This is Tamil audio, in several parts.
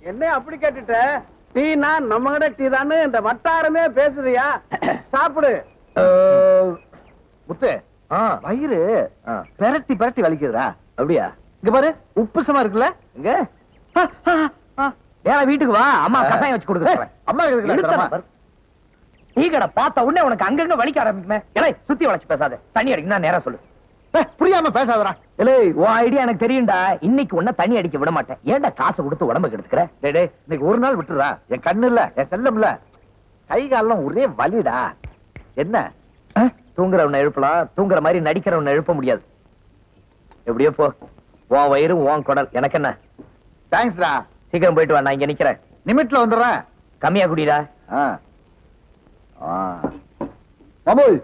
என்ன அப்படி கேட்டுட்ட? டீனா நம்ம கிட்ட டீ தானே இந்த வட்டாரமே பேசுறியா? சாப்பிடு. முத்து, வயிறு பெரட்டி பெரட்டி வலிக்குதுடா. அப்படியா? இங்க பாரு, உப்புசமா இருக்குல்ல? இங்க வேற வீட்டுக்கு வா, அம்மா கசாயம் வச்சு கொடுக்குறேன். அம்மா டீ கடை பார்த்த உடனே உனக்கு அங்கங்க வலிக்க ஆரம்பிக்குமே. இலை சுத்தி வளைச்சு பேசாத, தண்ணி அடிக்கணும் நேரா சொல்லு. புரியாம பேசாதடா. இலே, உன் ஐடியா எனக்கு தெரியும்டா. இன்னைக்கு உன்ன தண்ணி அடிக்க விட மாட்டேன். ஏன்டா காசு கொடுத்து உடம்பு கெடுத்துக்கிற? டேய், இன்னைக்கு ஒரு நாள் விட்டுறா. என் கண்ணு இல்ல, என் செல்லம் இல்ல, கை காலம் ஒரே வலிடா. என்ன தூங்குறவனை எழுப்பலாம், தூங்குற மாதிரி நடிக்கிறவனை எழுப்ப முடியாது. எப்படியோ போ, உன் வயிறு உன் குடல், எனக்கு என்ன. தேங்க்ஸ்டா. சீக்கிரம் போயிட்டு வா, நான் இங்க நிக்கிறேன். நிமிட்ல வந்துடுறேன். கம்மியா குடிடா. மாமூல்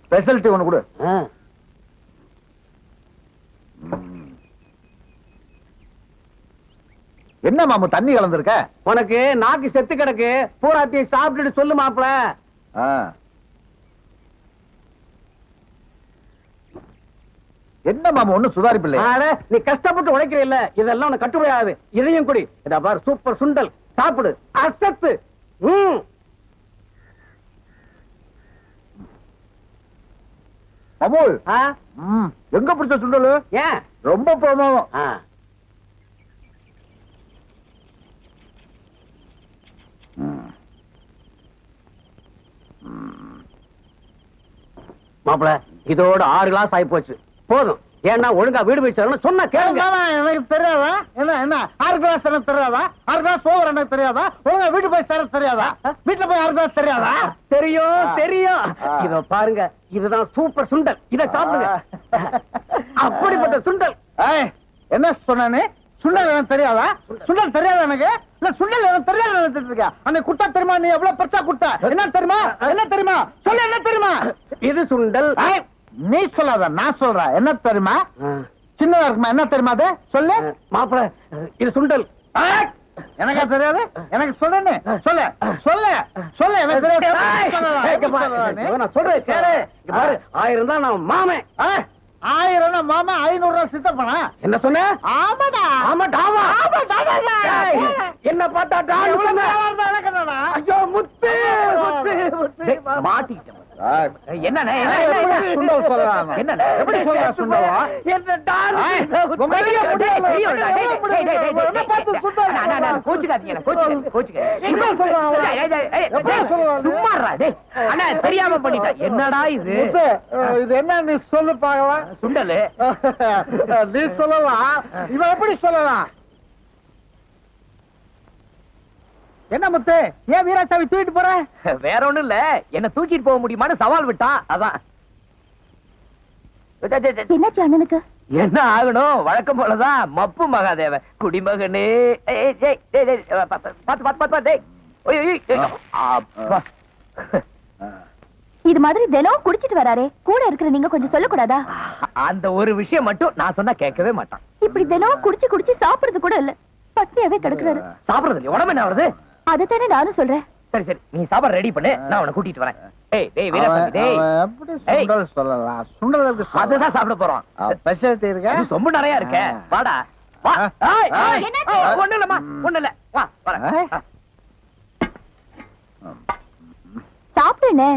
ஸ்பெஷாலிட்டி ஒண்ணு கொடு. என்ன மாமு தண்ணி கலந்துருக்க? உனக்கு நாக்கு செத்து கிடக்கு, பூராத்தையும் சாப்பிட்டுட்டு சொல்லு மாப்பிள. என்ன மாமா ஒண்ணு சுதாரிப்பு இல்ல? நீ கஷ்டப்பட்டு உழைக்கிற இல்ல, இதெல்லாம் உனக்கு கட்டுப்படாது. இதையும் குடி. இதா பாரு, சூப்பர் சுண்டல், சாப்பிடு, அசத்து. அமோல், எங்க பிடிச்ச சுண்டல்? ஏன் ரொம்ப பிரமாதம். மாப்பிள, இதோட 6 கிளாஸ் ஆகி போச்சு. போதும். ஏன்னா ஒழுங்கா வீடு போய் சேரணும் சொன்னா கேளுங்க. எனக்கு தெரியாதா? என்ன 6 கிளாஸ் எனக்கு தெரியாதா? 6 கிளாஸ் ஓவர் எனக்கு தெரியாதா? ஒழுங்கா வீட்டு போய் சேர தெரியாதா? வீட்டுல போய் 6 கிளாஸ் தெரியாதா? தெரியும் தெரியும். இத பாருங்க, இதுதான் சூப்பர் சுண்டல். இத சாப்பிடுங்க. அப்படிப்பட்ட சுண்டல். என்ன சொன்னானே? சுண்டல் எனக்கு தெரியாதா? சுண்டல் தெரியாதா எனக்கு? இல்ல சுண்டல் எனக்கு தெரியாத. அந்த குட்டா தெரியுமா? நீ எவ்வளவு பெருசா குட்டா? என்ன தெரியுமா? என்ன தெரியுமா? சொல்ல, என்ன தெரியுமா? இது சுண்டல். நீ சொல்லாத, நான் சொல்றேன். என்ன தெரியுமா? சின்னதா இருக்குமா? என்ன தெரியுமா? அது சொல்லு மாப்பிள. இது சுண்டல். எனக்கா தெரியாது? எனக்கு சொல்லு, சொல்ல சொல்ல சொல்ல. எனக்கு தெரியாது. நான் சொல்றேன் கேளு. பாரு, 1000 தான் நான் மாமன். 1000 மாமா, 500 ரூபாய் சித்தப்பனா. என்ன சொன்ன? ஆமாடா. ஆமாடா. என்ன பார்த்தா ஐயோ முத்து முத்து மாட்டிக்கிட்டேன். என்ன சுண்டல் சொல்லலாம்? என்ன எப்படி சொல்ற சுண்டலா? தெரியாம பண்ணிட்ட. என்னடா இது? இது என்ன நீ சொல்லு பாக்கலாம். சுண்டலு நீ சொல்லலாம், இவன் எப்படி சொல்லலாம்? என்ன முத்து, ஏன் வீராசாமி தூக்கிட்டு போற? வேற ஒண்ணும் இல்ல, என்ன தூக்கிட்டு போக முடியுமான்னு சவால் விட்டான், அதான். என்னாச்சு அண்ணனுக்கு? என்ன ஆகணும், வழக்கம் போலதான். மப்பு மகாதேவ குடிமகனே. இது மாதிரி தினம் குடிச்சிட்டு வராரே, கூட இருக்கிற நீங்க கொஞ்சம் சொல்லக்கூடாதா? அந்த ஒரு விஷயம் மட்டும் நான் சொன்னா கேட்கவே மாட்டான். இப்படி தினம் குடிச்சு குடிச்சு சாப்பிடுறது கூட இல்ல, பட்டினியாவே கிடக்குறாரு. சாப்பிடுறது உடம்பு என்ன வருது? அதைத்தானே நானும் சொல்றேன். சரி சரி, நீ சாப்பாடு ரெடி பண்ணு, நான் உன்னை கூட்டிட்டு வரேன். ஏய் டேய் வீராசாமி, டேய் எப்படி சுண்டல் சொல்லலாம்? சுண்டல் எப்படி? அதுதான் சாப்பிட போறோம். ஸ்பெஷாலிட்டி இருக்கா? இது ரொம்ப நிறைய இருக்கே. வாடா வா. ஒண்ணு இல்லம்மா, ஒண்ணு இல்ல, வா வரேன். சாப்பிடுனே.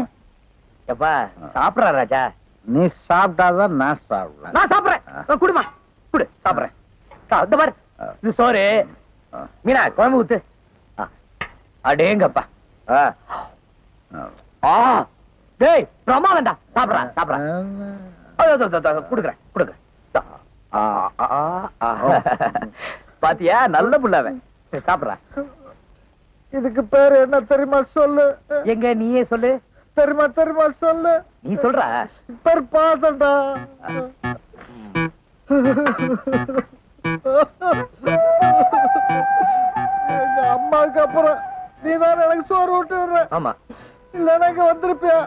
எப்பா சாப்பிடுறா ராஜா? நீ சாப்பிட்டாதான் நான் சாப்பிடுறேன். நான் சாப்பிடுறேன். குடுமா குடு, சாப்பிடுறேன். இந்த பாரு, இது சோறு. மீனா குழம்பு ஊத்து. அடேங்கப்பா. டேய் பிரமாதம்டா. சாப்பிடுறேன் சாப்பிடுறேன். குடுக்குறேன் குடுக்குறேன். பாத்தியா, நல்ல புள்ளவன். சாப்பிடுறேன். இதுக்கு பேரு என்ன தெரியுமா? சொல்லு. எங்க நீயே சொல்லு. தெரியுமா தெரியுமா? சொல்லு. நீ சொல்ற பேர் பாசண்டா. எங்க அம்மாவுக்கு அப்புறம் நீதான் எனக்கு சோறு ஊட்டி விடுற. ஆமா, இல்லன்னா இங்க வந்திருப்பியா?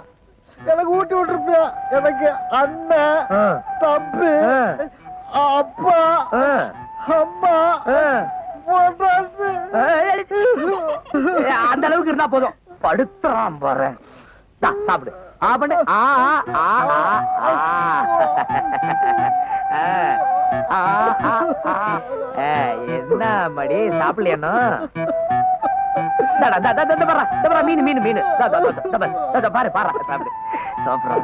எனக்கு ஊட்டி விட்டுருப்பியா? எனக்கு அண்ணன், தம்பி, அப்பா, அம்மா, அந்த அளவுக்கு இருந்தா போதும். படுத்துறான் பாரு. சாப்பிடு. என்ன மடி சாப்பிடலையா? மீன் மீன் மீன் பாரு பாரு சாப்பிடு சாப்பிடுற.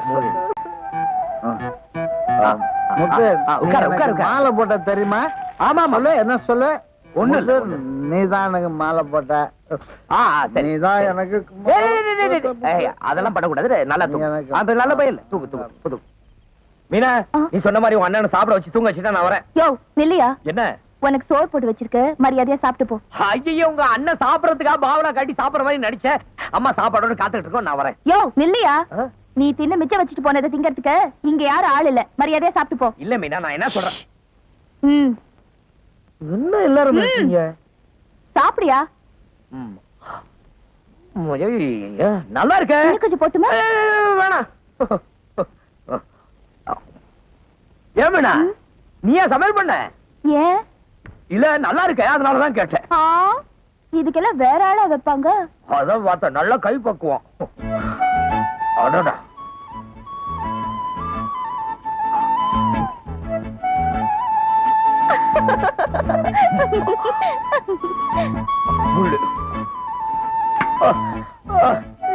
முத்து, உட்காரு, நீ உட்காரு, எனக்கு உட்காரு. மாலை போட்ட தெரியுமா? ஆமா சொல்லு, என்ன சொல்லு? ஒண்ணு இல்ல, முத்து, நீதான் எனக்கு மாலை போட்ட. சரி. நீதான் எனக்கு அதெல்லாம் பண்ணக்கூடாது. நல்லா நீ தூங்கு. எனக்கு- அது நல்ல பையன். தூங்கு தூங்கு தூங்கு. மீனா, நீ சொன்ன மாதிரி உன் அண்ணனை சாப்பிட வச்சு தூங்க வச்சுட்டா நான் வரேன். யோ நில்லையா, என்ன? உனக்கு சோறு போட்டு வச்சிருக்க, மரியாதையா சாப்பிட்டு போ. ஐயோ, உங்க அண்ணன் சாப்பிடறதுக்காக பாவனா காட்டி சாப்பிடுற மாதிரி நடிச்ச. அம்மா சாப்பாடோட காத்துட்டு இருக்கோம், நான் வரேன். யோ நில்லையா, ஆ? நீ தின்னு மிச்சம் வச்சுட்டு போனதை திங்கறதுக்கு இங்க யாரும் ஆள் இல்ல, மரியாதையா சாப்பிட்டு போ. இல்ல மீனா, நான் என்ன சொல்றேன்? ம், என்ன எல்லாரும் ம். இருக்கீங்க? சாப்பிடியா? ம். ஐயோ, நல்லா இருக்க. இன்னும் கொஞ்சம் போட்டுமா? வேணாம். ஏன் மீனா, ம். நீ ஏன் சமையல் பண்ண? ஏன்? இல்ல நல்லா இருக்க, அதனாலதான் கேட்டேன். ஆ, இதுக்கெல்லாம் வேற ஆளா வைப்பாங்க. அதான் பார்த்தா நல்லா கை பக்குவோம். அடடா. முள்ளு.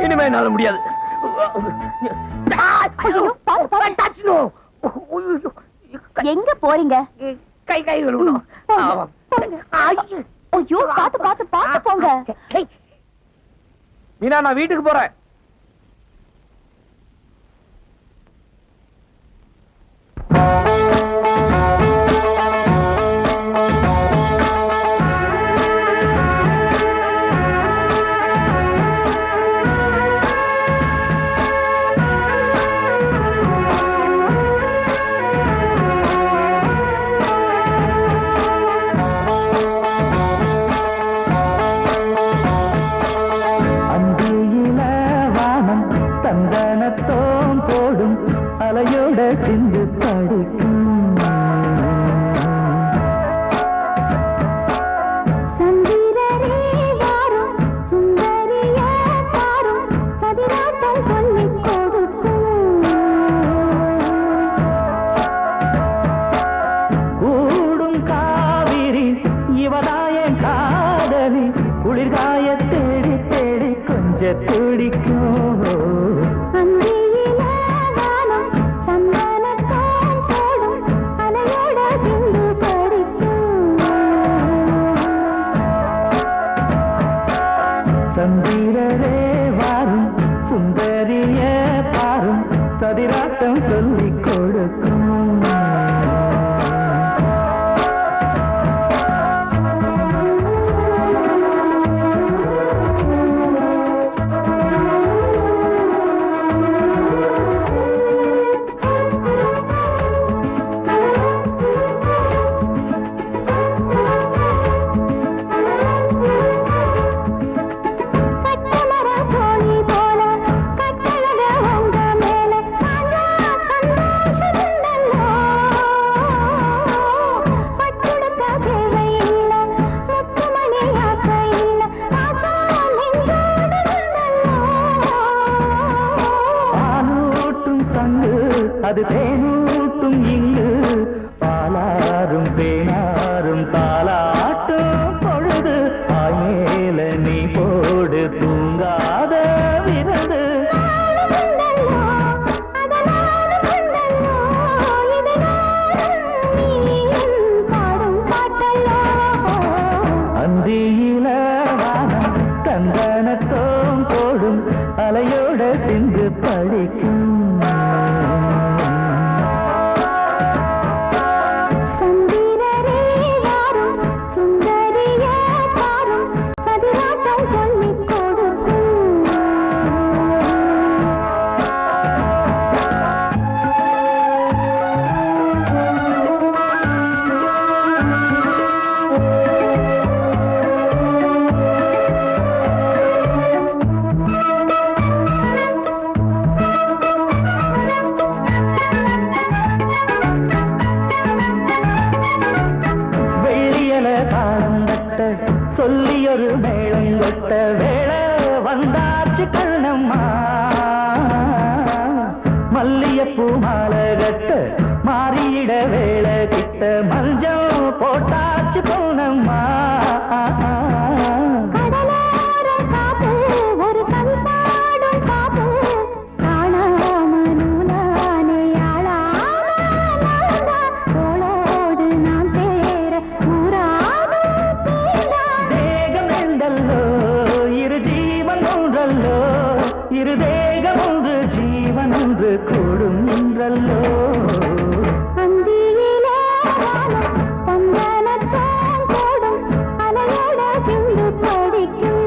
இனிமே என்னால முடியாது. ஐயோ, பாத்து, பாத்து. எங்க போறீங்க? கை கை விழுவணும். ஆமாம். ஐயோ, பாத்து பாத்து பாத்து போங்க. மீனா, நான் வீட்டுக்கு போறேன். அந்தியில வானம் தந்தனத்தோம் போடும் அலையோட சிந்து படிக்கும். சந்திரரே வாரும், சுந்தரிய பாரும், பதினாட்டம் சொல்லிக் கொடுக்கும். கூடும் காவிரி இவதாயன் காதலி, குளிர்காய தேடி தேடி கொஞ்ச துடிக்கும். அந்தியில வானம் சந்தனத்தால் போடும் அலையோட சிந்து படிக்கும். சந்திரரே வாரும், சுந்தரிய பாரும், சதிராட்டம் சொல்லிக் கொடுக்கும். கட்டமர தோழி போல கட்டழக உங்க மேல சாஞ்சா சந்தோஷமுண்டல்லோ. பட்டுடுக்க தேவையில்லை, முத்துமணி ஆசை இல்லை, ஆசா நெஞ்சோடுண்டல்லோ. பாலூட்டும் சங்கு அது தேனூட்டும் இங்கு, பாலாரும் தேனாரும் தாலாட்டும் பொழுது, ஆயேல நீ போடு தூங்காத விரது. நாளுமுண்டல்லோ, அதனாலுமுண்டல்லோ, இது நானும் நீயும் பாடும் பாட்டல்லோ. அந்தியில வானம் தந்தனத்தோம் போடும் அலையோட சிந்து படிக்கும். சந்திரரே வாரும், சுந்தரிய பாரும், பதினாட்டம் சொல்லிக் கொடுக்கும். வெள்ளியல தாளம் தட்ட சொல்லியொரு மேளம் கொட்ட வேளை வந்தாச்சு கண்ணம்மா. மல்லியப்பூ மாலை கட்ட மாறி மாறியிட வேலை கிட்ட மஞ்சள் போட்டாச்சு போனம்மா. கடலோர காப்பு ஒரு கவி பாடும் காப்பு காணாம நூலானே ஆளாம தோளோடு நான் சேர ஊராக தேகம் என்றல்லோ இரு ஜீவன் ஒன்றல்லோ இரு தேகம் ஒன்று ஜீவன் ஒன்று கூடும் என்றல்லோ. அந்தியிலே வானம் தந்தனத்தான் கூடும் அலையோட சிந்து படிக்கும்.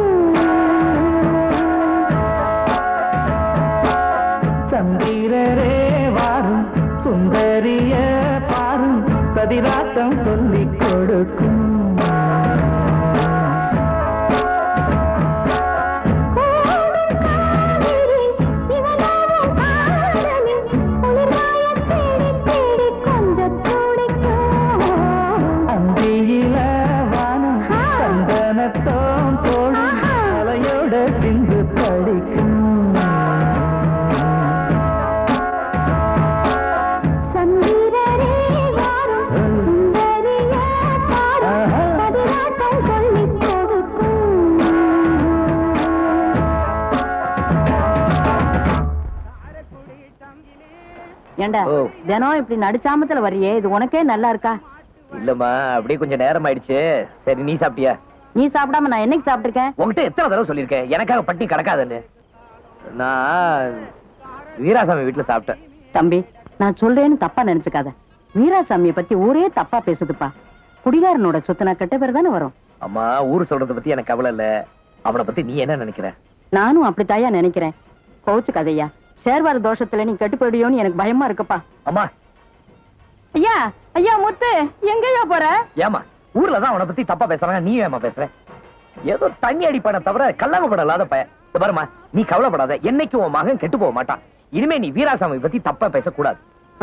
சந்திரரே வாரும் சுந்தரிய பாரும் சதிராட்டம் சொல்லிக் கொடுக்கும். கூடும் காவிரி இவனாவும் காதலில் குளிர்காயத் தேடி தேடி கொஞ்சத் துடிக்கும். அந்தியில வானம் சந்தனத்தோம் தோடும் அலையோட சிந்து படிக்கும். சந்திரரே வாரும் சுந்தரிய பாரும் சதிராட்டம் சொல்லிக் கொடுக்கும். ஏண்டா ஓ. தினம் இப்படி நடுச்சாமத்துல வர்றியே இது உனக்கே நல்லா இருக்கா? இல்லம்மா அப்படியே கொஞ்சம் நேரம் ஆயிடுச்சு. சரி நீ சாப்பிட்டியா? நீ சாப்பிடாம நான் என்னைக்கு சாப்பிட்டிருக்கேன்? உன்கிட்ட எத்தனை தடவை சொல்லியிருக்கேன் எனக்காக பட்டி கிடக்காதுன்னு. நான் வீராசாமி வீட்டுல சாப்பிட்டேன். தம்பி நான் சொல்றேன்னு தப்பா நினைச்சுக்காத. வீராசாமியை பத்தி ஊரே தப்பா பேசுதுப்பா. குடிகாரனோட சொத்துனா கெட்ட பேர் தானே வரும். அம்மா ஊர் சொல்றத பத்தி எனக்கு கவலை இல்ல. அவனை பத்தி நீ என்ன நினைக்கிற? நானும் அப்படித்தாயா நினைக்கிறேன். கோச்சு கதையா சேர்வார தோஷத்துல நீ கெட்டு போயிடுயோன்னு எனக்கு பயமா இருக்குப்பா. அம்மா ஐயா ஐயா முத்து எங்கயா போற? ஏமா ஊர்ல தான் அவனை பத்தி தப்பா பேசுறாங்க, நீ ஏமா பேசுற? ஏதோ தண்ணி அடிப்பான தவிர கல்லாமப்பட இல்லாத பையன். இந்த பாருமா நீ கவலைப்படாத, என்னைக்கு உன் மகன் கெட்டு போக மாட்டான். இனிமே நீ வீராசாமி பத்தி தப்பா பேசக்கூடாது.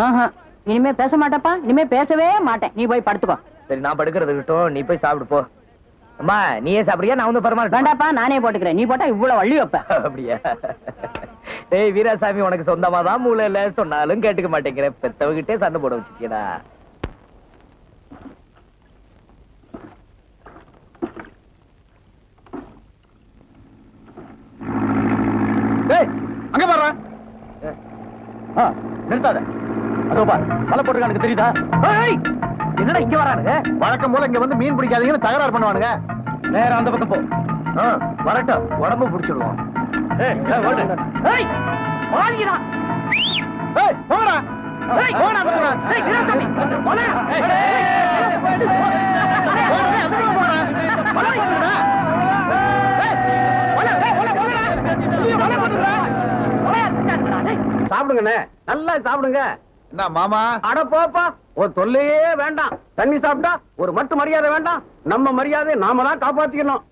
ஆஹா, இனிமே பேச மாட்டப்பா. இனிமே பேசவே மாட்டேன். நீ போய் படுத்துக்கோ. சரி நான் படுக்கிறது இருக்கட்டும், நீ போய் சாப்பிடு போ. அம்மா நீயே சாப்பிடுறியா? நான் வந்து பரமாட்டேன். வேண்டாப்பா நானே போட்டுக்கிறேன். நீ போட்டா இவ்வளவு வள்ளி வைப்ப. அப்படியா? ஏய் வீராசாமி உனக்கு சொந்தமா தான் மூளை இல்ல, சொன்னாலும் கேட்டுக்க மாட்டேங்கிற. பெத்தவகிட்டே சண்டை போட வச்சிருக்கீடா. அங்க பாரு. நிறுத்தாத. அதோ பார் மலை போட்டுருக்கானுங்க தெரியுதா? ஏய், என்னடா இங்க வரானுங்க? வழக்கம் போல இங்க வந்து மீன் பிடிக்காதீங்கன்னு தகராறு பண்ணுவானுங்க. நேரா அந்த பக்கம் போ. வரட்டும், உடம்பு பிடிச்சிடுவோம். ஏய் ஓடு. ஏய் வாங்கிடா. ஏய் போடா. ஏய் போடா. ஏய் வீராசாமி போடா. சாப்பிடுங்கண்ணே, நல்லா சாப்பிடுங்க. என்ன மாமா? அட போப்பா, ஒரு தொல்லையே வேண்டாம். தண்ணி சாப்பிட்டா ஒரு மட்டும் மரியாதை வேண்டாம். நம்ம மரியாதை நாம தான் காப்பாத்திக்கணும்.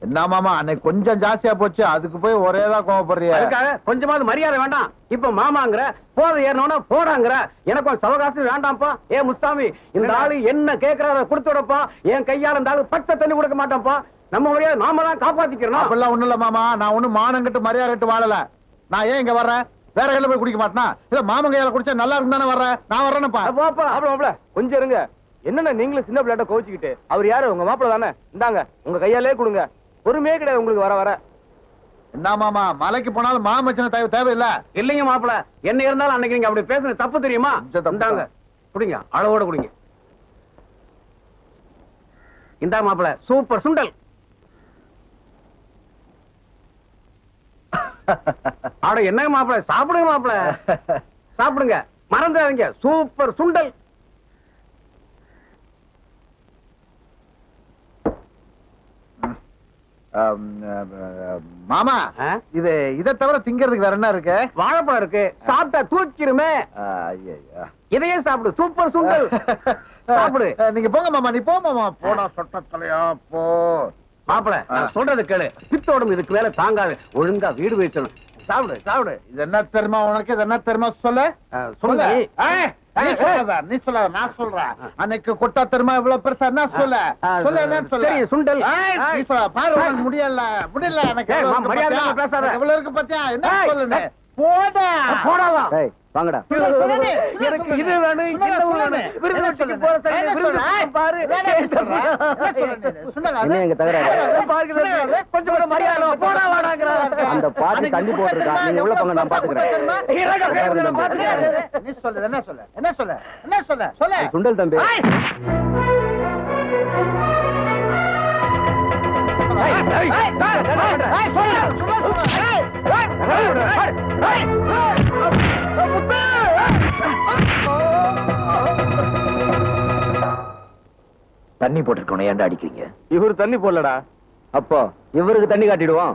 என்ன மாமா அன்னைக்கு கொஞ்சம் ஜாஸ்தியா போச்சு, அதுக்கு போய் ஒரேதான் கோவப்படுறியா? அதுக்காக கொஞ்சமாவது மரியாதை வேண்டாம். இப்ப மாமாங்கிற, போத ஏறனோட போடாங்கிற. எனக்கும் சவகாசம் வேண்டாம்ப்பா. ஏ முஸ்தாமி, இந்த ஆளு என்ன கேட்கறத கொடுத்து விடப்பா. என் கையால இந்த ஆளு பச்சை தண்ணி கொடுக்க மாட்டான்ப்பா. நம்ம மரியாதை நாம தான் காப்பாத்திக்கிறோம். அப்படிலாம் ஒண்ணும் இல்ல மாமா, நான் ஒண்ணும் மானம் கட்டு மரியாதை கட்டு வாழல. நான் ஏன் இங்க வர்றேன்? வேற கையில போய் குடிக்க மாட்டேனா? இல்ல மாமன் கையால குடிச்சா நல்லா இருக்கும் தானே வர்றேன். நான் வர்றேன்ப்பா. போப்பா. அப்பல கொஞ்சம் இருங்க. என்னன்னா நீங்களும் சின்ன பிள்ளைட்ட கோச்சிக்கிட்டு, அவர் யாரு? உங்க மாப்பிள்ள தானே? இந்தாங்க உங்க கையாலே கொடுங்க. பொறுமையே கிடையாது உங்களுக்கு வர வர. என்ன மாமா, மலைக்கு போனாலும் மாமச்சன தேவையில்லை. இல்லைங்க மாப்பிள்ள, என்ன இருந்தாலும் அன்னைக்கு நீங்க அப்படி பேசுறது தப்பு தெரியுமா? இந்தாங்க குடிங்க, அளவோட குடிங்க. இந்தா மாப்பிள்ள, சூப்பர் சுண்டல். அட என்னங்க மாப்பிள்ள, சாப்பிடுங்க மாப்பிள்ள, சாப்பிடுங்க, மறந்துடாதீங்க. சூப்பர் சுண்டல். மாமா இது இதை தவிர திங்கிறதுக்கு வேற என்ன இருக்கு? வாழைப்பழம் இருக்கு, சாப்பிட்டா தூக்கிருமே. இதையே சாப்பிடு, சூப்பர் சுண்டல். சாப்பிடு. நீங்க போங்க மாமா, நீ போ மாமா. போடா சொட்ட தலையா போ. மாப்பிள நான் சொல்றது கேளு, பித்தோடும் இதுக்கு மேல தாங்காது. ஒழுங்கா வீடு வைக்கணும். சாப்பிடு சாப்பிடு. இது என்ன தெரியுமா உனக்கு? இது என்ன தெரியுமா? சொல்லு சொல்லு. நீ சொல்லாத, நான் சொல்றேன். அன்னைக்கு கொட்டா தெரியுமா இவ்வளவு பெருசா? என்ன சொல்ல சொல்ல என்னன்னு சொல்ல. சுண்டல். நீ சொல்ல பாரு, உனக்கு முடியல எனக்கு. மரியாதை பேசாத. இவ்வளவு இருக்கு பாத்தியா? என்ன சொல்லு? போடா போடாவா டேய் வாங்கடா எனக்கு இது வேணும் இன்னும் வேணும் விருதுக்கு போற சைடு விருது பாரு என்ன எங்க தகராறு பாருங்க கொஞ்சம் கூட மரியாதை போடா வாடாங்கறாங்க அந்த பாட்டி தண்ணி போட்டுருக்கா நீங்க உள்ள போங்க நான் பாத்துக்கிறேன் நீ சொல்லு என்ன சொல்ல என்ன சொல்ல என்ன சொல்ல சொல்ல சுண்டல் தம்பி தண்ணி போட்டிருக்கணும் ஏன்டா அடிக்கிறீங்க இவரு தண்ணி போடலடா அப்போ இவருக்கு தண்ணி காட்டிடுவோம்